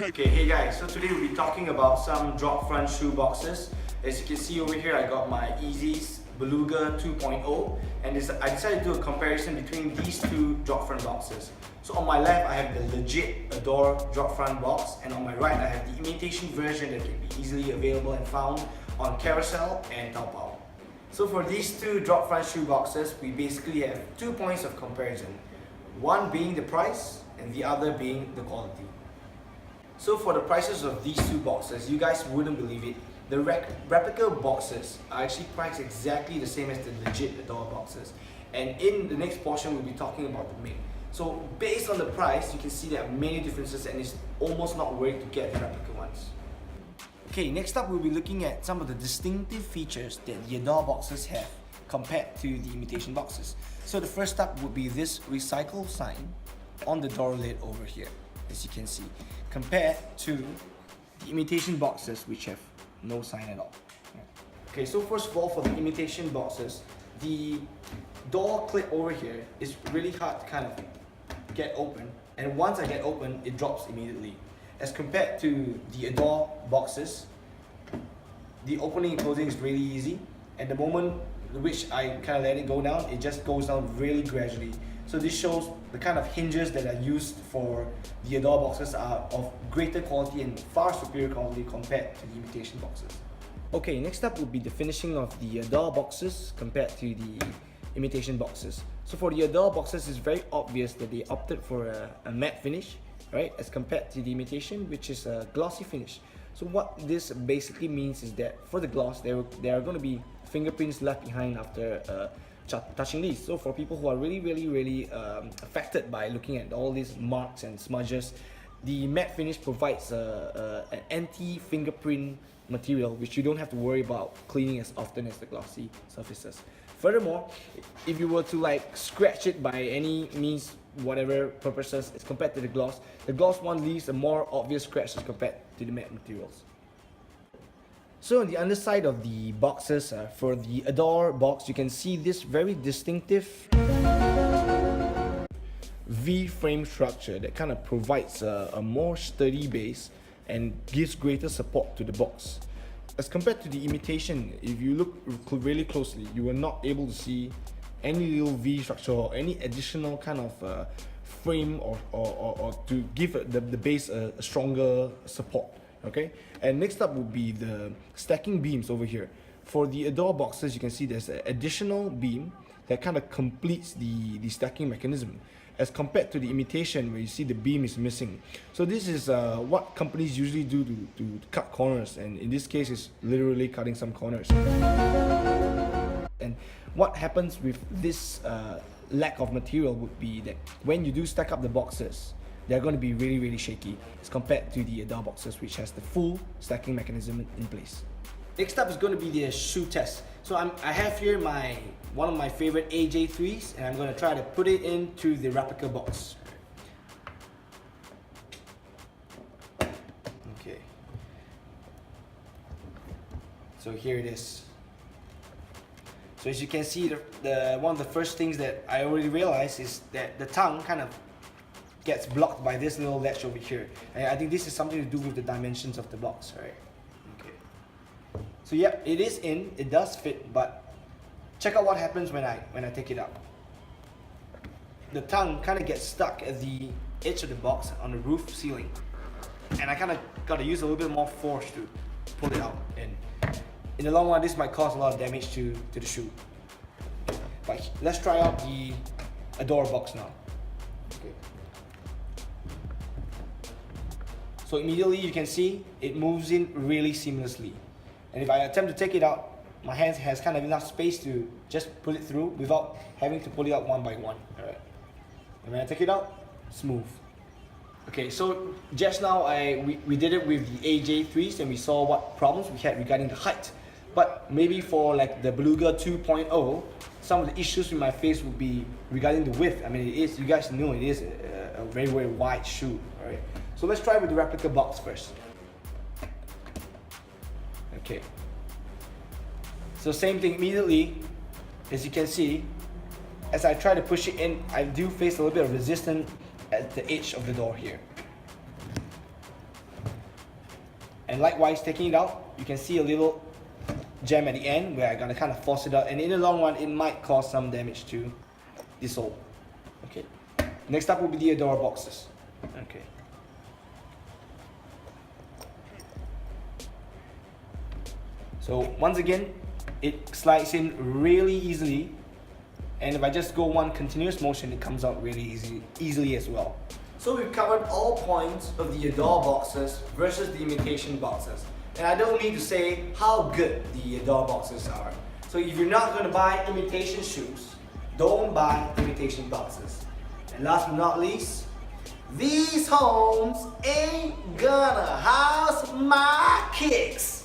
Okay, hey guys, so today we'll be talking about some drop front shoe boxes. As you can see over here, I got my Yeezys Beluga 2.0 and I decided to do a comparison between these two drop front boxes. So on my left, I have the legit ADOR drop front box, and on my right, I have the imitation version that can be easily available and found on Carousell and Taobao. So for these two drop front shoe boxes, we basically have 2 points of comparison. One being the price and the other being the quality. So for the prices of these two boxes, you guys wouldn't believe it. The replica boxes are actually priced exactly the same as the legit ADOR boxes. And in the next portion, we'll be talking about the make. So based on the price, you can see there are many differences and it's almost not worth it to get the replica ones. Okay, next up we'll be looking at some of the distinctive features that the ADOR boxes have compared to the imitation boxes. So the first up would be this recycle sign on the door lid over here, as you can see, compared to the imitation boxes which have no sign at all. Okay, so first of all, for the imitation boxes, the door clip over here is really hard to kind of get open, and once I get open, it drops immediately. As compared to the ADOR boxes, the opening and closing is really easy, and the moment which I kind of let it go down, it just goes down really gradually. So this shows the kind of hinges that are used for the ADOR boxes are of greater quality and far superior quality compared to the imitation boxes. Okay, next up would be the finishing of the ADOR boxes compared to the imitation boxes. So for the ADOR boxes, it's very obvious that they opted for a matte finish, right, as compared to the imitation, which is a glossy finish. So what this basically means is that for the gloss, there are going to be fingerprints left behind after touching these. So for people who are really affected by looking at all these marks and smudges, the matte finish provides an anti-fingerprint material which you don't have to worry about cleaning as often as the glossy surfaces. Furthermore, if you were to like scratch it by any means, whatever purposes, as compared to the gloss one leaves a more obvious scratch as compared to the matte materials. So on the underside of the boxes, for the ADOR box, you can see this very distinctive V-frame structure that kind of provides a more sturdy base and gives greater support to the box. As compared to the imitation, if you look really closely, you are not able to see any little V structure or any additional kind of frame or to give the base a stronger support. Okay, and next up would be the stacking beams over here. For the ADOR boxes, you can see there's an additional beam that kind of completes the stacking mechanism, as compared to the imitation where you see the beam is missing. So this is what companies usually do to cut corners, and in this case it's literally cutting some corners. And what happens with this lack of material would be that when you do stack up the boxes, they're going to be really shaky as compared to the ADOR boxes, which has the full stacking mechanism in place. Next up is going to be the shoe test. So I have here one of my favorite AJ3s, and I'm going to try to put it into the replica box. Okay. So here it is. So as you can see, one of the first things that I already realized is that the tongue kind of gets blocked by this little ledge over here, and I think this is something to do with the dimensions of the box, right? Okay. So yeah, it is in, it does fit, but check out what happens when I take it out. The tongue kind of gets stuck at the edge of the box on the roof ceiling, and I kind of got to use a little bit more force to pull it out. And in the long run, this might cause a lot of damage to the shoe. But let's try out the ADOR box now. Okay. So immediately you can see it moves in really seamlessly. And if I attempt to take it out, my hand has kind of enough space to just pull it through without having to pull it out one by one. Alright. And when I take it out, smooth. Okay, so just now we did it with the AJ3s and we saw what problems we had regarding the height. But maybe for like the Beluga 2.0, some of the issues we might face would be regarding the width. I mean, it is, you guys know it is a very wide shoe. Alright. So let's try with the replica box first. Okay. So same thing immediately, as you can see, as I try to push it in, I do face a little bit of resistance at the edge of the door here. And likewise, taking it out, you can see a little jam at the end where I'm gonna kind of force it out, and in the long run, it might cause some damage to this hole. Okay. Next up will be the ADOR boxes. Okay. So once again, it slides in really easily, and if I just go one continuous motion, it comes out really easily as well. So we've covered all points of the ADOR boxes versus the imitation boxes. And I don't need to say how good the ADOR boxes are. So if you're not going to buy imitation shoes, don't buy imitation boxes. And last but not least, these homes ain't gonna house my kicks.